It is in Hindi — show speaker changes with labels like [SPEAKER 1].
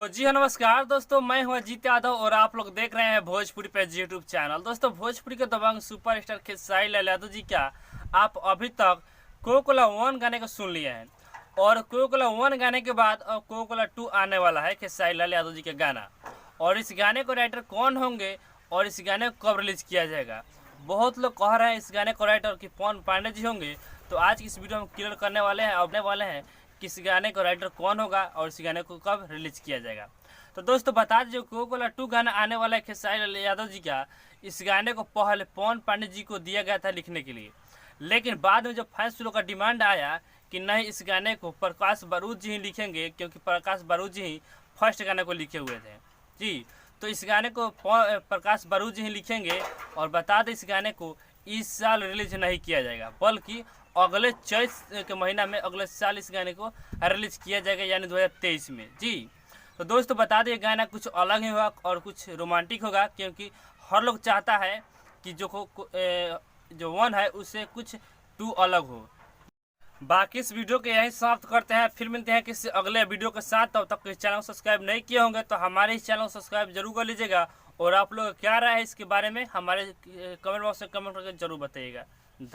[SPEAKER 1] तो जी हाँ, नमस्कार दोस्तों, मैं हूँ अजीत यादव और आप लोग देख रहे हैं भोजपुरी पे यूट्यूब चैनल। दोस्तों, भोजपुरी के दबंग सुपरस्टार खेसारी लाल यादव जी, क्या आप अभी तक कोकोला 1 गाने को सुन लिए हैं? और कोकोला 1 गाने के बाद अब कोकोला 2 आने वाला है खेसारी लाल यादव जी का गाना। और इस गाने को राइटर कौन होंगे और इस गाने को कब रिलीज किया जाएगा? बहुत लोग कह रहे हैं इस गाने को राइटर कि पवन पांडे जी होंगे। तो आज की इस वीडियो में क्लियर करने वाले हैं, अपने वाले हैं कि इस गाने को राइटर कौन होगा और इस गाने को कब रिलीज किया जाएगा। तो दोस्तों, बता दीजिए, कोकोला 2 गाना आने वाला है खेसारी लाल यादव जी का। इस गाने को पहले पवन पांडे जी को दिया गया था लिखने के लिए, लेकिन बाद में जब फैंस लोगों का डिमांड आया कि नहीं, इस गाने को प्रकाश बारूद जी ही लिखेंगे, क्योंकि प्रकाश बारूद जी ही फर्स्ट गाने को लिखे हुए थे जी। तो इस गाने को प्रकाश बारूद जी ही लिखेंगे। और बता दें, इस गाने को इस साल रिलीज नहीं किया जाएगा, बल्कि अगले चैत के महीना में अगले साल इस गाने को रिलीज किया जाएगा, यानी 2023 में जी। तो दोस्तों, बता दें, गाना कुछ अलग ही होगा और कुछ रोमांटिक होगा, क्योंकि हर लोग चाहता है कि जो 1 है उससे कुछ 2 अलग हो। बाकी इस वीडियो को यहीं समाप्त करते हैं, फिर मिलते हैं किसी अगले वीडियो के साथ। तब तक इस चैनल को सब्सक्राइब नहीं किए होंगे तो हमारे इस चैनल को सब्सक्राइब जरूर कर लीजिएगा। और आप लोग क्या राय है इसके बारे में हमारे कमेंट बॉक्स में कमेंट करके जरूर बताइएगा।